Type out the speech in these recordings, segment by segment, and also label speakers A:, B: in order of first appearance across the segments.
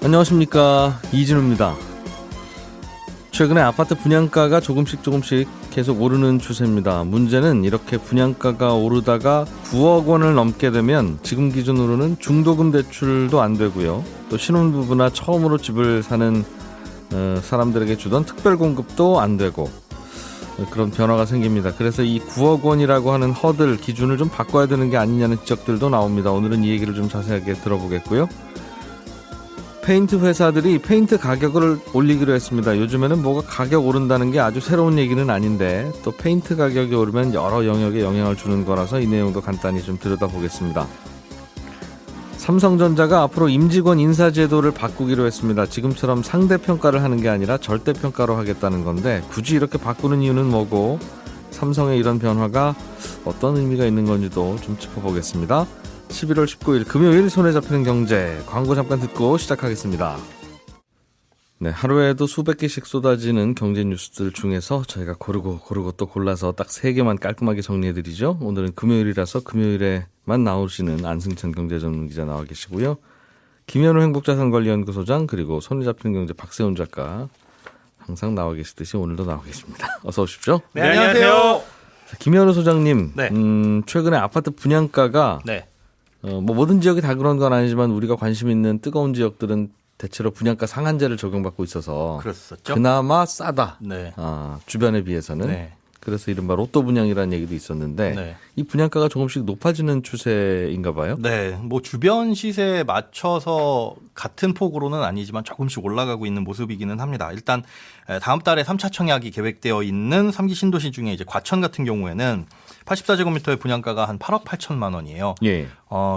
A: 안녕하십니까, 이진우입니다. 최근에 아파트 분양가가 조금씩 계속 오르는 추세입니다. 문제는 이렇게 분양가가 오르다가 9억 원을 넘게 되면 지금 기준으로는 중도금 대출도 안 되고요. 또 신혼부부나 처음으로 집을 사는 사람들에게 주던 특별공급도 안 되고 그런 변화가 생깁니다. 그래서 이 9억 원이라고 하는 허들 기준을 좀 바꿔야 되는 게 아니냐는 지적들도 나옵니다. 오늘은 이 얘기를 좀 자세하게 들어보겠고요. 페인트 회사들이 페인트 가격을 올리기로 했습니다. 요즘에는 뭐가 가격 오른다는 게 아주 새로운 얘기는 아닌데 또 페인트 가격이 오르면 여러 영역에 영향을 주는 거라서 이 내용도 간단히 좀 들여다보겠습니다. 삼성전자가 앞으로 임직원 인사제도를 바꾸기로 했습니다. 지금처럼 상대평가를 하는 게 아니라 절대평가로 하겠다는 건데 굳이 이렇게 바꾸는 이유는 뭐고 삼성의 이런 변화가 어떤 의미가 있는 건지도 좀 짚어보겠습니다. 11월 19일 금요일 손에 잡히는 경제, 광고 잠깐 듣고 시작하겠습니다. 네, 하루에도 수백 개씩 쏟아지는 경제 뉴스들 중에서 저희가 고르고 또 골라서 딱 3개만 깔끔하게 정리해드리죠. 오늘은 금요일이라서 금요일에만 나오시는 안승찬 경제전문기자 나와 계시고요. 김현우 행복자산관리연구소장, 그리고 손에 잡히는 경제 박세훈 작가 항상 나와 계시듯이 오늘도 나와 계십니다. 어서 오십시오.
B: 네, 안녕하세요.
A: 김현우 소장님,
B: 네.
A: 최근에 아파트 분양가가 뭐 모든 지역이 다 그런 건 아니지만 우리가 관심 있는 뜨거운 지역들은 대체로 분양가 상한제를 적용받고 있어서
B: 그랬었죠.
A: 그나마 싸다.
B: 네.
A: 주변에 비해서는.
B: 네.
A: 그래서 이른바 로또 분양이라는 얘기도 있었는데
B: 네.
A: 이 분양가가 조금씩 높아지는 추세인가 봐요.
B: 네, 뭐 주변 시세에 맞춰서 같은 폭으로는 아니지만 조금씩 올라가고 있는 모습이기는 합니다. 일단 다음 달에 3차 청약이 계획되어 있는 3기 신도시 중에 이제 과천 같은 경우에는 84제곱미터의 분양가가 한 8억 8천만 원이에요.
A: 예.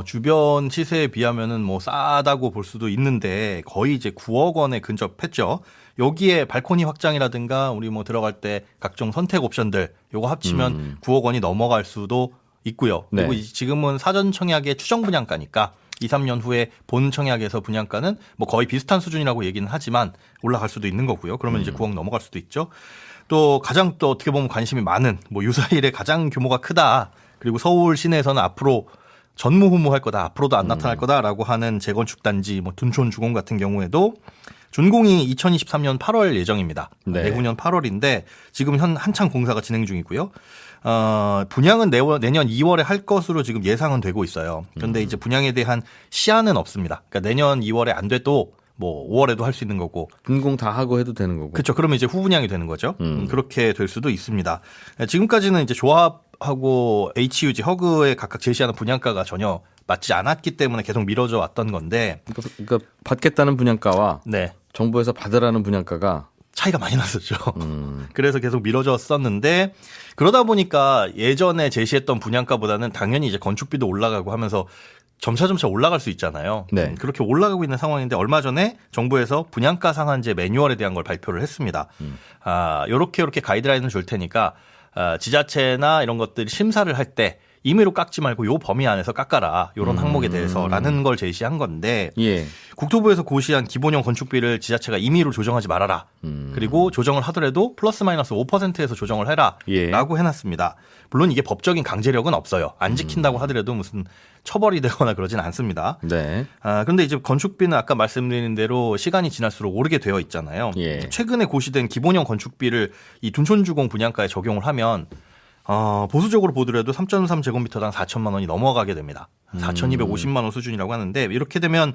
B: 주변 시세에 비하면은 뭐 싸다고 볼 수도 있는데 거의 이제 9억 원에 근접했죠. 여기에 발코니 확장이라든가 우리 뭐 들어갈 때 각종 선택 옵션들 요거 합치면 9억 원이 넘어갈 수도 있고요. 그리고
A: 네.
B: 지금은 사전 청약의 추정 분양가니까 2, 3년 후에 본 청약에서 분양가는 뭐 거의 비슷한 수준이라고 얘기는 하지만 올라갈 수도 있는 거고요. 그러면 이제 9억 넘어갈 수도 있죠. 또 가장 또 어떻게 보면 관심이 많은 뭐 유사일에 가장 규모가 크다. 그리고 서울 시내에서는 앞으로 전무후무할 거다. 앞으로도 안 나타날 거다라고 하는 재건축 단지 뭐 둔촌주공 같은 경우에도 준공이 2023년 8월 예정입니다.
A: 네.
B: 내후년 8월인데 지금 한창 공사가 진행 중이고요. 분양은 내년 2월에 할 것으로 지금 예상은 되고 있어요. 그런데 이제 분양에 대한 시한은 없습니다. 그러니까 내년 2월에 안 돼도 뭐 5월에도 할 수 있는 거고.
A: 준공 다 하고 해도 되는 거고.
B: 그렇죠. 그러면 이제 후분양이 되는 거죠. 그렇게 될 수도 있습니다. 지금까지는 이제 조합하고 HUG, 허그에 각각 제시하는 분양가가 전혀 맞지 않았기 때문에 계속 미뤄져 왔던 건데.
A: 그러니까 받겠다는 분양가와
B: 네.
A: 정부에서 받으라는 분양가가
B: 차이가 많이 났었죠. 그래서 계속 미뤄졌었는데 그러다 보니까 예전에 제시했던 분양가보다는 당연히 이제 건축비도 올라가고 하면서 점차 올라갈 수 있잖아요.
A: 네.
B: 그렇게 올라가고 있는 상황인데 얼마 전에 정부에서 분양가 상한제 매뉴얼에 대한 걸 발표를 했습니다. 요렇게 가이드라인을 줄 테니까 지자체나 이런 것들이 심사를 할 때 임의로 깎지 말고 요 범위 안에서 깎아라. 요런 항목에 대해서라는 걸 제시한 건데
A: 예.
B: 국토부에서 고시한 기본형 건축비를 지자체가 임의로 조정하지 말아라. 그리고 조정을 하더라도 플러스 마이너스 5%에서 조정을 해라.
A: 예.
B: 라고 해놨습니다. 물론 이게 법적인 강제력은 없어요. 안 지킨다고 하더라도 무슨 처벌이 되거나 그러진 않습니다.
A: 네.
B: 그런데 이제 건축비는 아까 말씀드린 대로 시간이 지날수록 오르게 되어 있잖아요.
A: 예.
B: 최근에 고시된 기본형 건축비를 이 둔촌주공 분양가에 적용을 하면 보수적으로 보더라도 3.3제곱미터당 4천만 원이 넘어가게 됩니다. 4,250만 원 수준이라고 하는데 이렇게 되면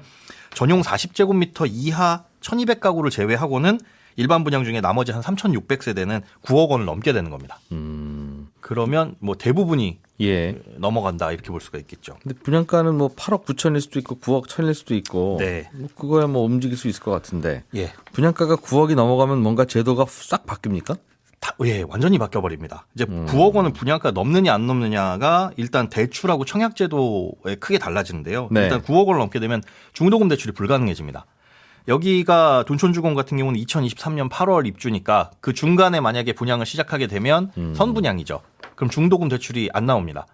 B: 전용 40제곱미터 이하 1,200가구를 제외하고는 일반 분양 중에 나머지 한 3,600세대는 9억 원을 넘게 되는 겁니다. 그러면 뭐 대부분이
A: 예.
B: 넘어간다 이렇게 볼 수가 있겠죠.
A: 근데 분양가는 뭐 8억 9천일 수도 있고 9억 1천일 수도 있고
B: 네.
A: 뭐 그거야 뭐 움직일 수 있을 것 같은데
B: 예.
A: 분양가가 9억이 넘어가면 뭔가 제도가 싹 바뀝니까?
B: 예, 완전히 바뀌어버립니다. 이제 9억 원은 분양가 넘느냐 안 넘느냐가 일단 대출하고 청약제도에 크게 달라지는데요.
A: 네.
B: 일단 9억 원을 넘게 되면 중도금 대출이 불가능해집니다. 여기가 둔촌주공 같은 경우는 2023년 8월 입주니까 그 중간에 만약에 분양을 시작하게 되면 선분양이죠. 그럼 중도금 대출이 안 나옵니다.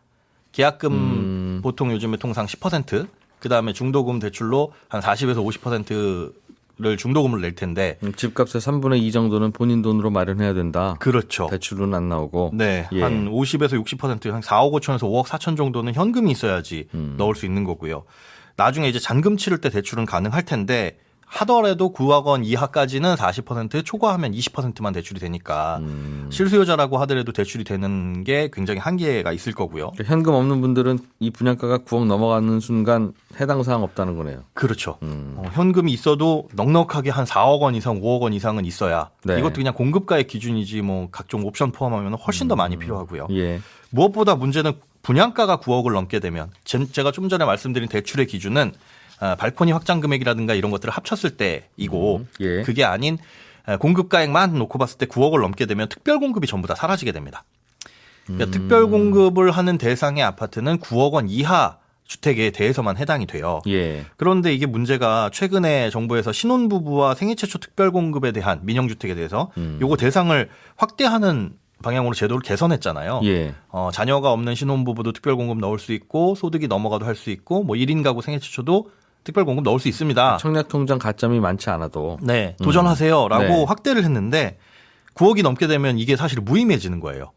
B: 계약금 보통 요즘에 통상 10%, 그다음에 중도금 대출로 한 40에서 50%를 중도금을 낼 텐데
A: 집값의 3분의 2 정도는 본인 돈으로 마련해야 된다.
B: 그렇죠.
A: 대출은 안 나오고.
B: 네.
A: 예.
B: 한 50에서 60%, 한 4억 5천에서 5억 4천 정도는 현금이 있어야지 넣을 수 있는 거고요. 나중에 이제 잔금 치를 때 대출은 가능할 텐데 하더라도 9억 원 이하까지는 40%, 초과하면 20%만 대출이 되니까 실수요자라고 하더라도 대출이 되는 게 굉장히 한계가 있을 거고요.
A: 그러니까 현금 없는 분들은 이 분양가가 9억 넘어가는 순간 해당 사항 없다는 거네요.
B: 그렇죠. 현금이 있어도 넉넉하게 한 4억 원 이상, 5억 원 이상은 있어야
A: 네.
B: 이것도 그냥 공급가의 기준이지 뭐 각종 옵션 포함하면 훨씬 더 많이 필요하고요.
A: 예.
B: 무엇보다 문제는 분양가가 9억을 넘게 되면 제가 좀 전에 말씀드린 대출의 기준은 발코니 확장 금액이라든가 이런 것들을 합쳤을 때이고
A: 예.
B: 그게 아닌 공급가액만 놓고 봤을 때 9억을 넘게 되면 특별 공급이 전부 다 사라지게 됩니다. 그러니까 특별 공급을 하는 대상의 아파트는 9억 원 이하 주택에 대해서만 해당이 돼요.
A: 예.
B: 그런데 이게 문제가 최근에 정부에서 신혼부부와 생애 최초 특별 공급에 대한 민영주택에 대해서 요거 대상을 확대하는 방향으로 제도를 개선했잖아요.
A: 예.
B: 자녀가 없는 신혼부부도 특별 공급 넣을 수 있고 소득이 넘어가도 할 수 있고 뭐 1인 가구 생애 최초도 특별 공급 넣을 수 있습니다.
A: 청약통장 가점이 많지 않아도.
B: 네, 도전하세요라고
A: 네.
B: 확대를 했는데 9억이 넘게 되면 이게 사실 무의미해지는 거예요.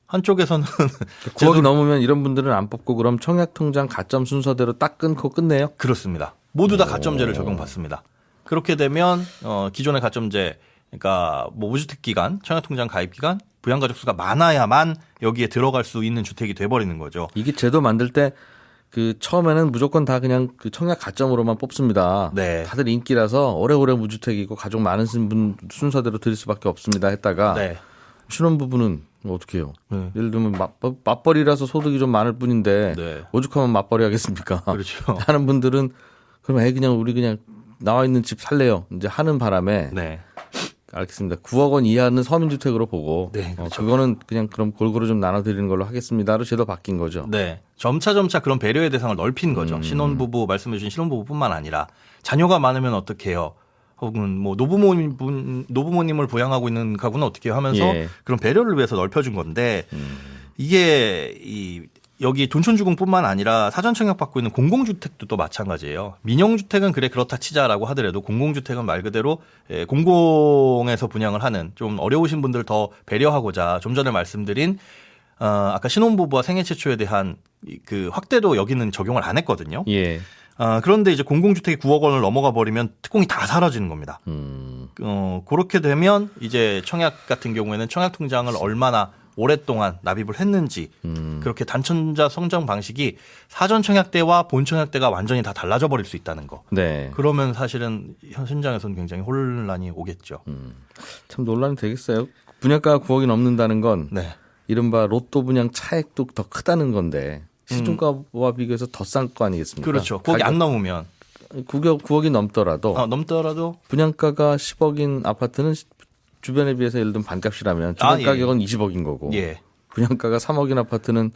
B: 한쪽에서는
A: 9억이 넘으면 이런 분들은 안 뽑고 그럼 청약통장 가점 순서대로 딱 끊고 끝내요?
B: 그렇습니다. 모두 다 가점제를 적용받습니다. 그렇게 되면 기존의 가점제, 그러니까 뭐 무주택 기간, 청약통장 가입 기간, 부양가족 수가 많아야만 여기에 들어갈 수 있는 주택이 돼버리는 거죠.
A: 이게 제도 만들 때 그 처음에는 무조건 다 그냥 그 청약 가점으로만 뽑습니다.
B: 네.
A: 다들 인기라서 오래오래 무주택이고 가족 많은 분 순서대로 드릴 수밖에 없습니다 했다가
B: 네.
A: 신혼부부는 어떻게 해요?
B: 네.
A: 예를 들면 맞벌이라서 소득이 좀 많을 뿐인데
B: 네.
A: 오죽하면 맞벌이 하겠습니까?
B: 그렇죠.
A: 하는 분들은 그럼 그냥 우리 그냥 나와 있는 집 살래요. 이제 하는 바람에
B: 네.
A: 알겠습니다. 9억 원 이하는 서민주택으로 보고
B: 네, 그렇죠.
A: 그거는 그냥 그럼 골고루 좀 나눠드리는 걸로 하겠습니다로 제도 바뀐 거죠.
B: 네. 점차 그런 배려의 대상을 넓힌 거죠. 신혼부부, 말씀해 주신 신혼부부뿐만 아니라 자녀가 많으면 어떻게 해요? 혹은 뭐 노부모님을 부양하고 있는 가구는 어떻게 해요? 하면서
A: 예.
B: 그런 배려를 위해서 넓혀준 건데 이게 여기 둔촌주공뿐만 아니라 사전청약 받고 있는 공공주택도 또 마찬가지예요. 민영주택은 그래 그렇다 치자라고 하더라도 공공주택은 말 그대로 공공에서 분양을 하는 좀 어려우신 분들 더 배려하고자 좀 전에 말씀드린 아까 신혼부부와 생애 최초에 대한 그 확대도 여기는 적용을 안 했거든요.
A: 예.
B: 그런데 이제 공공주택이 9억 원을 넘어가 버리면 특공이 다 사라지는 겁니다. 그렇게 되면 이제 청약 같은 경우에는 청약 통장을 얼마나 오랫동안 납입을 했는지 그렇게 단천자 성장 방식이 사전 청약 때와 본 청약 때가 완전히 다 달라져 버릴 수 있다는 거.
A: 네.
B: 그러면 사실은 현장에서는 굉장히 혼란이 오겠죠.
A: 참 논란이 되겠어요. 분양가가 9억이 넘는다는 건
B: 네.
A: 이른바 로또 분양 차액도 더 크다는 건데 시중가와 비교해서 더 싼 거 아니겠습니까?
B: 그렇죠. 9억이 안 넘으면
A: 9억이 넘더라도
B: 넘더라도
A: 분양가가 10억인 아파트는 주변에 비해서 예를 들면 반값이라면 주변
B: 예.
A: 가격은 20억인 거고
B: 예.
A: 분양가가 3억인 아파트는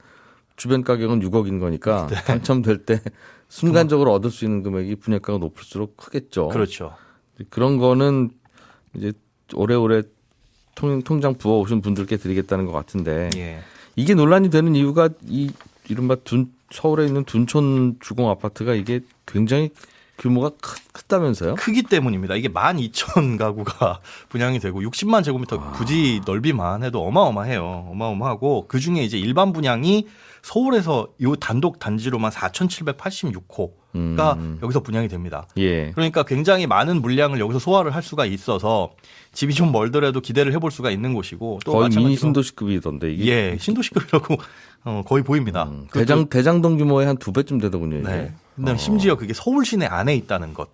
A: 주변 가격은 6억인 거니까 당첨될 때 순간적으로 얻을 수 있는 금액이 분양가가 높을수록 크겠죠.
B: 그렇죠.
A: 그런 거는 이제 오래오래 통장 부어 오신 분들께 드리겠다는 것 같은데
B: 예.
A: 이게 논란이 되는 이유가 이른바 서울에 있는 둔촌 주공 아파트가 이게 굉장히 규모가 크다면서요?
B: 크기 때문입니다. 이게 12,000 가구가 분양이 되고 60만 제곱미터 부지 넓이만 해도 어마어마해요. 어마어마하고 그중에 이제 일반 분양이 서울에서 이 단독 단지로만 4,786호가 여기서 분양이 됩니다.
A: 예.
B: 그러니까 굉장히 많은 물량을 여기서 소화를 할 수가 있어서 집이 좀 멀더라도 기대를 해볼 수가 있는 곳이고 또
A: 거의
B: 마찬가지로
A: 미니 신도시급이던데 이게.
B: 예, 신도시급이라고 거의 보입니다.
A: 대장동 규모의 한 2배쯤 되더군요. 이게.
B: 네. 근데 심지어 그게 서울 시내 안에 있다는 것.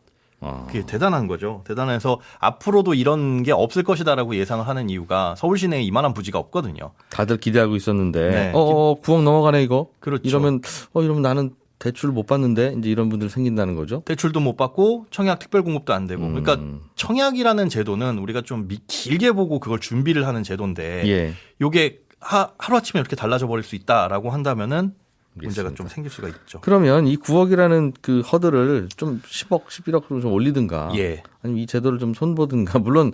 B: 그게 대단한 거죠. 대단해서 앞으로도 이런 게 없을 것이다라고 예상을 하는 이유가 서울 시내에 이만한 부지가 없거든요.
A: 다들 기대하고 있었는데
B: 네.
A: 9억 넘어가네 이거.
B: 그렇죠.
A: 이러면 나는 대출 못 받는데 이제 이런 분들 생긴다는 거죠.
B: 대출도 못 받고 청약 특별 공급도 안 되고. 그러니까 청약이라는 제도는 우리가 좀 길게 보고 그걸 준비를 하는 제도인데
A: 예.
B: 요게 하루아침에 이렇게 달라져 버릴 수 있다라고 한다면은 문제가
A: 알겠습니다.
B: 좀 생길 수가 있죠.
A: 그러면 이 9억이라는 그 허들을 좀 10억, 11억으로 좀 올리든가.
B: 예.
A: 아니면 이 제도를 좀 손보든가. 물론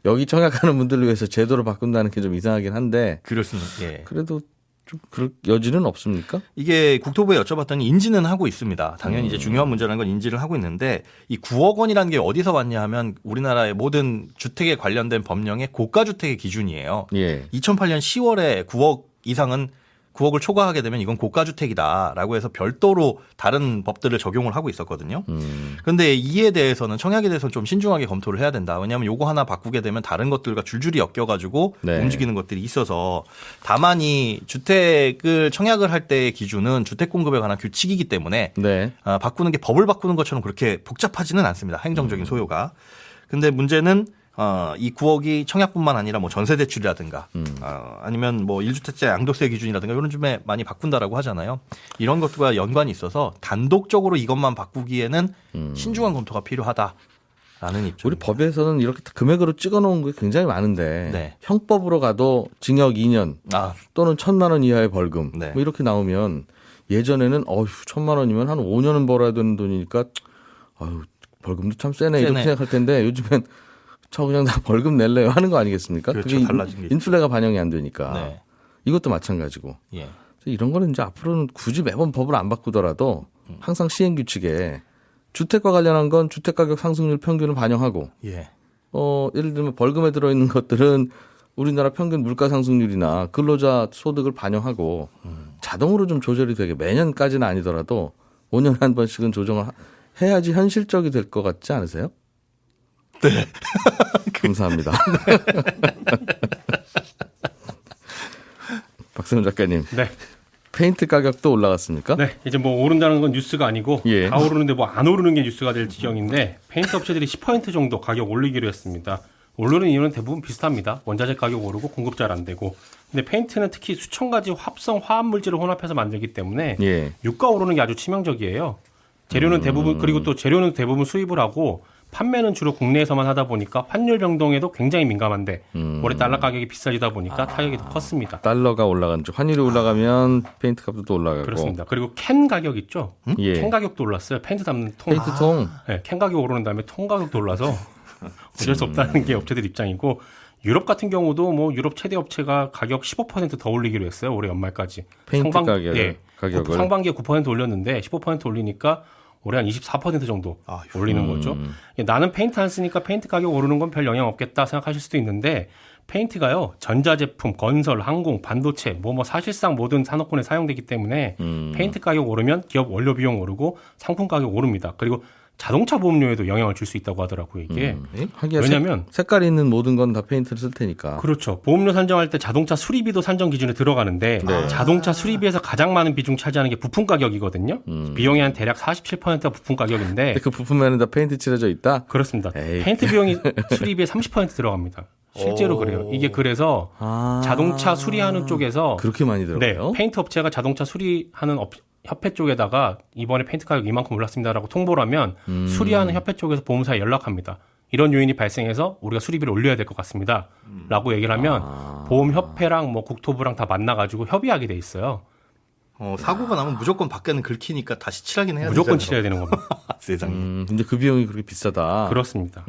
A: 여기 청약하는 분들을 위해서 제도를 바꾼다는 게 좀 이상하긴 한데
B: 그렇습니다. 예.
A: 그래도 좀 그럴 여지는 없습니까?
B: 이게 국토부에 여쭤봤더니 인지는 하고 있습니다. 당연히 이제 중요한 문제라는 건 인지를 하고 있는데 이 9억 원이라는 게 어디서 왔냐 하면 우리나라의 모든 주택에 관련된 법령의 고가주택의 기준이에요.
A: 예.
B: 2008년 10월에 9억 이상은 9억을 초과하게 되면 이건 고가주택이다라고 해서 별도로 다른 법들을 적용을 하고 있었거든요. 그런데 이에 대해서는 청약에 대해서는 좀 신중하게 검토를 해야 된다. 왜냐하면 요거 하나 바꾸게 되면 다른 것들과 줄줄이 엮여가지고
A: 네.
B: 움직이는 것들이 있어서 다만 이 주택을 청약을 할 때의 기준은 주택 공급에 관한 규칙이기 때문에
A: 네.
B: 바꾸는 게 법을 바꾸는 것처럼 그렇게 복잡하지는 않습니다. 행정적인 소요가. 근데 문제는 이 9억이 청약뿐만 아니라 뭐 전세 대출이라든가 아니면 뭐 1주택자 양도세 기준이라든가 이런 점에 많이 바꾼다라고 하잖아요. 이런 것들과 연관이 있어서 단독적으로 이것만 바꾸기에는 신중한 검토가 필요하다라는 입장.
A: 우리 법에서는 이렇게 금액으로 찍어놓은 게 굉장히 많은데
B: 네.
A: 형법으로 가도 징역 2년 또는 1,000만 원 이하의 벌금
B: 네.
A: 뭐 이렇게 나오면 예전에는 1,000만 원이면 한 5년은 벌어야 되는 돈이니까 벌금도 참 세네 이렇게 생각할 텐데 요즘엔 저 그냥 다 벌금 낼래요 하는 거 아니겠습니까?
B: 그렇죠.
A: 그게
B: 달라진 게
A: 인플레가 반영이 안 되니까
B: 네.
A: 이것도 마찬가지고
B: 예.
A: 이런 거는 이제 앞으로는 굳이 매번 법을 안 바꾸더라도 항상 시행 규칙에 주택과 관련한 건 주택가격 상승률 평균을 반영하고
B: 예.
A: 예를 들면 벌금에 들어있는 것들은 우리나라 평균 물가 상승률이나 근로자 소득을 반영하고 자동으로 좀 조절이 되게 매년까지는 아니더라도 5년에 한 번씩은 조정을 해야지 현실적이 될 것 같지 않으세요?
B: 네.
A: 감사합니다. 박세훈 작가님.
C: 네.
A: 페인트 가격도 올라갔습니까?
C: 네. 이제 뭐 오른다는 건 뉴스가 아니고
A: 예.
C: 다 오르는데 뭐 안 오르는 게 뉴스가 될 지경인데 페인트 업체들이 10% 정도 가격 올리기로 했습니다. 오르는 이유는 대부분 비슷합니다. 원자재 가격 오르고 공급 잘 안 되고. 근데 페인트는 특히 수천 가지 합성 화합 물질을 혼합해서 만들기 때문에
A: 예.
C: 유가 오르는 게 아주 치명적이에요. 재료는 대부분 그리고 또 재료는 대부분 수입을 하고 판매는 주로 국내에서만 하다 보니까 환율 변동에도 굉장히 민감한데 올해 달러 가격이 비싸지다 보니까 타격이 더 컸습니다.
A: 달러가 올라간 쪽 환율이 올라가면 페인트 값도 또 올라가고.
C: 그렇습니다. 그리고 캔 가격 있죠?
A: 예.
C: 캔 가격도 올랐어요. 페인트 담는 통.
A: 페인트 통.
C: 네, 캔 가격 오르는 다음에 통 가격도 올라서 어쩔 수 없다는 게 업체들 입장이고 유럽 같은 경우도 뭐 유럽 최대 업체가 가격 15% 더 올리기로 했어요. 올해 연말까지.
A: 페인트 가격을.
C: 상반기에 9% 올렸는데 15% 올리니까 올해 한 24% 정도 올리는 거죠. 나는 페인트 안 쓰니까 페인트 가격 오르는 건 별 영향 없겠다 생각하실 수도 있는데 페인트가요. 전자제품, 건설, 항공, 반도체 뭐 사실상 모든 산업군에 사용되기 때문에 페인트 가격 오르면 기업 원료 비용 오르고 상품 가격 오릅니다. 그리고 자동차 보험료에도 영향을 줄 수 있다고 하더라고요, 이게. 왜냐면
A: 색깔이 있는 모든 건 다 페인트를 쓸 테니까.
C: 그렇죠. 보험료 산정할 때 자동차 수리비도 산정 기준에 들어가는데 자동차 수리비에서 가장 많은 비중 차지하는 게 부품 가격이거든요. 비용이 한 대략 47%가 부품 가격인데
A: 그 부품에는 다 페인트 칠해져 있다?
C: 그렇습니다.
A: 에이.
C: 페인트 비용이 수리비에 30% 들어갑니다. 실제로 그래요. 이게 그래서 자동차 수리하는 쪽에서
A: 그렇게 많이 들어가요?
C: 네, 페인트 업체가 자동차 수리하는 협회 쪽에다가 이번에 페인트 가격 이만큼 올랐습니다라고 통보를 하면 수리하는 협회 쪽에서 보험사에 연락합니다. 이런 요인이 발생해서 우리가 수리비를 올려야 될 것 같습니다. 라고 얘기를 하면 보험협회랑 뭐 국토부랑 다 만나가지고 협의하게 돼 있어요.
B: 사고가 나면 무조건 밖에는 긁히니까 다시 칠하긴 해야 되잖아요.
C: 무조건 칠해야 되는 겁니다.
B: 세상에.
A: 근데 그 비용이 그렇게 비싸다.
C: 그렇습니다.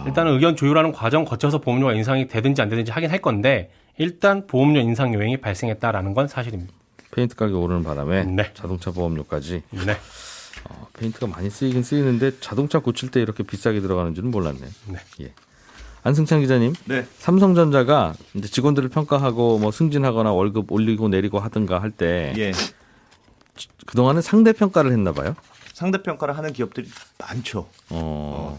C: 일단은 의견 조율하는 과정 거쳐서 보험료가 인상이 되든지 안 되든지 하긴 할 건데 일단 보험료 인상 요인이 발생했다라는 건 사실입니다.
A: 페인트 가격이 오르는 바람에
C: 네.
A: 자동차 보험료까지.
C: 네.
A: 페인트가 많이 쓰이긴 쓰이는데 자동차 고칠 때 이렇게 비싸게 들어가는 줄은 몰랐네요.
C: 네.
A: 예. 안승찬 기자님,
B: 네.
A: 삼성전자가 이제 직원들을 평가하고 뭐 승진하거나 월급 올리고 내리고 하든가 할 때
D: 예.
A: 그동안은 상대 평가를 했나 봐요.
D: 상대평가를 하는 기업들이 많죠.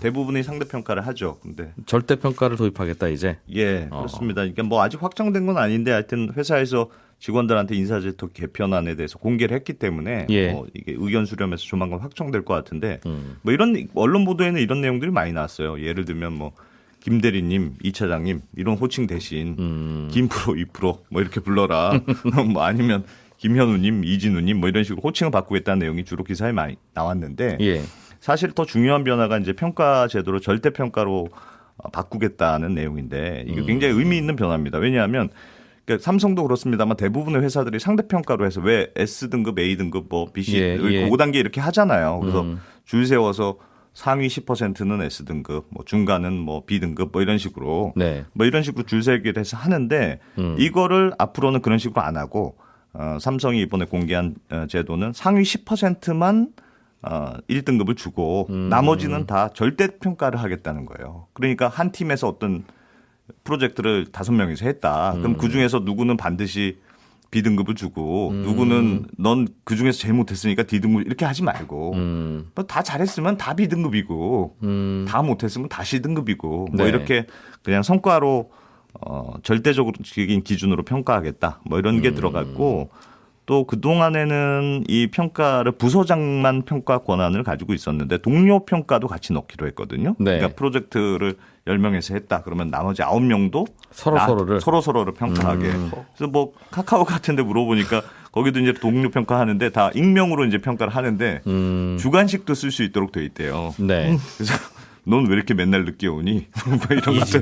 D: 대부분이 상대평가를 하죠. 근데
A: 절대 평가를 도입하겠다 이제.
D: 예, 그렇습니다. 그러니까 뭐 아직 확정된 건 아닌데 하여튼 회사에서 직원들한테 인사제도 개편안에 대해서 공개를 했기 때문에
A: 예.
D: 이게 의견 수렴해서 조만간 확정될 것 같은데 뭐 이런 언론 보도에는 이런 내용들이 많이 나왔어요. 예를 들면 뭐 김 대리님, 이 차장님 이런 호칭 대신 김프로, 이프로 뭐 이렇게 불러라. 뭐 아니면 김현우님, 이진우님 뭐 이런 식으로 호칭을 바꾸겠다는 내용이 주로 기사에 많이 나왔는데
A: 예.
D: 사실 더 중요한 변화가 이제 평가 제도를 절대 평가로 바꾸겠다는 내용인데 이게 굉장히 의미 있는 변화입니다. 왜냐하면 그러니까 삼성도 그렇습니다만 대부분의 회사들이 상대 평가로 해서 왜 S 등급, A 등급, 뭐 B, C,
A: 예, 예.
D: 5단계 이렇게 하잖아요. 그래서 줄 세워서 상위 10%는 S 등급, 뭐 중간은 뭐 B 등급 뭐 이런 식으로
A: 네.
D: 뭐 이런 식으로 줄 세기를 해서 하는데 이거를 앞으로는 그런 식으로 안 하고 삼성이 이번에 공개한 제도는 상위 10%만 1등급을 주고 나머지는 다 절대 평가를 하겠다는 거예요. 그러니까 한 팀에서 어떤 프로젝트를 5명이서 했다. 그럼 그중에서 누구는 반드시 B등급을 주고 누구는 넌 그중에서 제일 못했으니까 D등급 이렇게 하지 말고 뭐 다 잘했으면 다 B등급이고 다 못했으면 다 C등급이고 뭐
A: 네.
D: 이렇게 그냥 성과로 절대적인 기준으로 평가하겠다 뭐 이런 게 들어갔고 또 그동안에는 이 평가를 부서장만 평가 권한을 가지고 있었는데 동료 평가도 같이 넣기로 했거든요.
A: 네.
D: 그러니까 프로젝트를 10명에서 했다. 그러면 나머지 9명도 서로를 평가하게. 그래서 뭐 카카오 같은 데 물어보니까 거기도 이제 동료 평가하는데 다 익명으로 이제 평가를 하는데 주관식도 쓸 수 있도록 돼 있대요.
A: 네.
D: 그래서 넌 왜 이렇게 맨날 늦게 오니? 뭐 이런 것도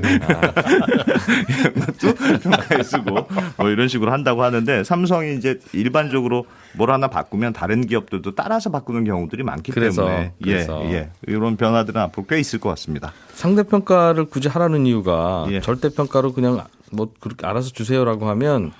D: 이런 것도 평가에 쓰고 뭐 이런 식으로 한다고 하는데 삼성이 이제 일반적으로 뭘 하나 바꾸면 다른 기업들도 따라서 바꾸는 경우들이 많기 때문에 예. 이런 변화들은 앞으로 꽤 있을 것 같습니다.
A: 상대평가를 굳이 하라는 이유가
D: 예.
A: 절대평가로 그냥 뭐 그렇게 알아서 주세요라고 하면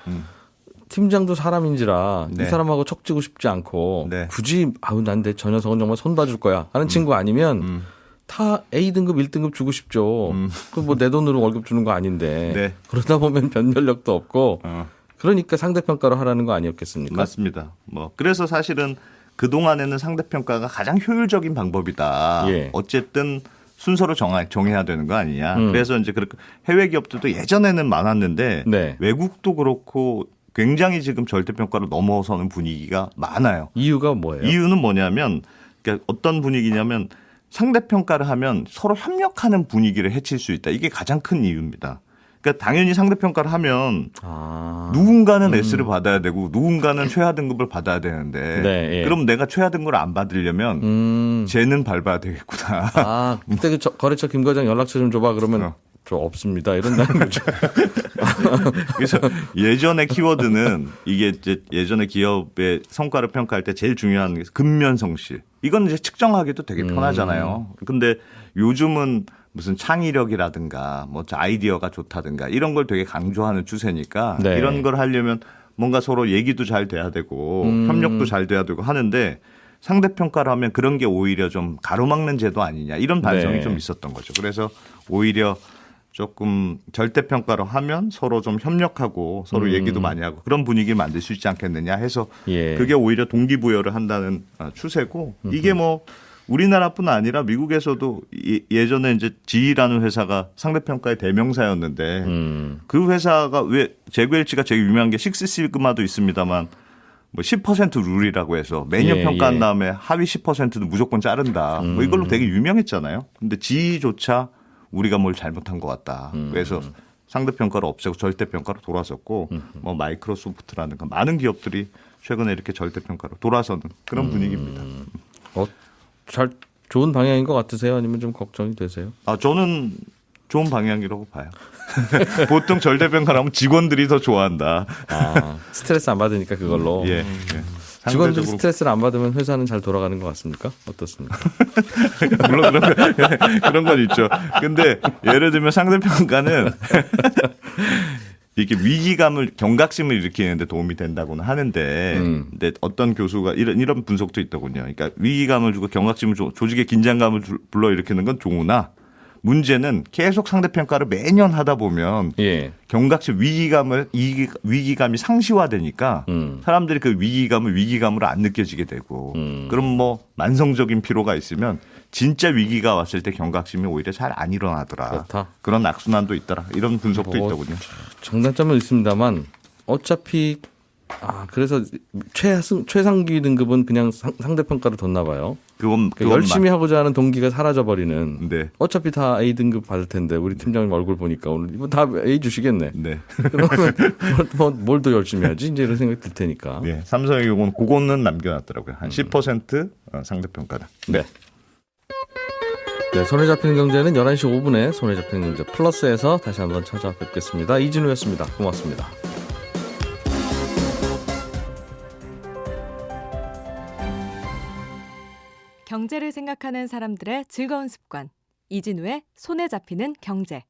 A: 팀장도 사람인지라
D: 네.
A: 이 사람하고 척지고 싶지 않고
D: 네.
A: 굳이 난 저 녀석은 정말 손 봐줄 거야 하는 친구 아니면 다 A등급 1등급 주고 싶죠. 그 뭐 내 돈으로 월급 주는 거 아닌데
D: 네.
A: 그러다 보면 변별력도 없고 그러니까 상대평가로 하라는 거 아니었겠습니까?
D: 맞습니다. 뭐 그래서 사실은 그 동안에는 상대평가가 가장 효율적인 방법이다.
A: 예.
D: 어쨌든 순서로 정해야 되는 거 아니냐. 그래서 이제 그렇게 해외 기업들도 예전에는 많았는데
A: 네.
D: 외국도 그렇고 굉장히 지금 절대평가로 넘어서는 분위기가 많아요.
A: 이유가 뭐예요?
D: 이유는 뭐냐면 그러니까 어떤 분위기냐면 상대평가를 하면 서로 협력하는 분위기를 해칠 수 있다. 이게 가장 큰 이유입니다. 그러니까 당연히 상대평가를 하면 누군가는 S를 받아야 되고 누군가는 최하 등급을 받아야 되는데
A: 네, 예.
D: 그럼 내가 최하 등급을 안 받으려면 쟤는 밟아야 되겠구나.
A: 아, 그때 그 거래처 김 과장 연락처 좀 줘봐 그러면 저 없습니다 이런다는 거죠.
D: 그래서 예전의 키워드는 이게 이제 예전에 기업의 성과를 평가할 때 제일 중요한 게 근면성실. 이건 이제 측정하기도 되게 편하잖아요. 근데 요즘은 무슨 창의력이라든가 뭐 아이디어가 좋다든가 이런 걸 되게 강조하는 추세니까
A: 네.
D: 이런 걸 하려면 뭔가 서로 얘기도 잘 돼야 되고 협력도 잘 돼야 되고 하는데 상대평가를 하면 그런 게 오히려 좀 가로막는 제도 아니냐 이런 반성이
A: 네.
D: 좀 있었던 거죠. 그래서 오히려 조금 절대평가로 하면 서로 좀 협력하고 서로 얘기도 많이 하고 그런 분위기를 만들 수 있지 않겠느냐 해서
A: 예.
D: 그게 오히려 동기부여를 한다는 추세고 이게 뭐 우리나라뿐 아니라 미국에서도 예전에 이제 GE라는 회사가 상대평가의 대명사였는데 그 회사가 왜 제그 웰치가 제일 유명한 게 식스 시그마도 있습니다만 뭐 10% 룰이라고 해서 매년
A: 예,
D: 평가한
A: 예.
D: 다음에 하위 10%는 무조건 자른다. 뭐 이걸로 되게 유명했잖아요. 근데 GE조차 우리가 뭘 잘못한 것 같다. 그래서 상대평가를 없애고 절대평가로 돌아섰고 뭐 마이크로소프트라든가 많은 기업들이 최근에 이렇게 절대평가로 돌아서는 그런 분위기입니다.
A: 잘 좋은 방향인 것 같으세요? 아니면 좀 걱정이 되세요?
D: 저는 좋은 방향이라고 봐요. 보통 절대평가를 하면 직원들이 더 좋아한다.
A: 아, 스트레스 안 받으니까 그걸로.
D: 예.
A: 직원들이
D: 상대적으로
A: 스트레스를 안 받으면 회사는 잘 돌아가는 것 같습니까? 어떻습니까?
D: 물론 그런 건 있죠. 근데 예를 들면 상대평가는 이렇게 위기감을 경각심을 일으키는데 도움이 된다고는 하는데 근데 어떤 교수가 이런 분석도 있더군요. 그러니까 위기감을 주고 경각심을 주고 조직의 긴장감을 불러일으키는 건 좋으나 문제는 계속 상대평가를 매년 하다 보면
A: 예.
D: 경각심 위기감이 상시화되니까 사람들이 그 위기감으로 안 느껴지게 되고 그럼 뭐 만성적인 피로가 있으면 진짜 위기가 왔을 때 경각심이 오히려 잘 안 일어나더라.
A: 그렇다.
D: 그런 악순환도 있더라. 이런 분석도 있더군요.
A: 장단점은 있습니다만 어차피 그래서 최상기 등급은 그냥 상대평가로 뒀나 봐요.
D: 그건
A: 열심히 하고자 하는 동기가 사라져 버리는.
D: 네.
A: 어차피 다 A 등급 받을 텐데 우리 팀장님 얼굴 보니까 오늘 이거 다 A 주시겠네.
D: 네.
A: 그러면 뭘 더 열심히 하지? 이제 이런 생각이 들 테니까.
D: 네. 삼성의 경우는 그거는 남겨놨더라고요. 한 10% 상대평가다.
A: 네. 네, 손에 잡히는 경제는 11시 5분에 손에 잡히는 경제 플러스에서 다시 한번 찾아뵙겠습니다. 이진우였습니다. 고맙습니다.
E: 경제를 생각하는 사람들의 즐거운 습관. 이진우의 손에 잡히는 경제.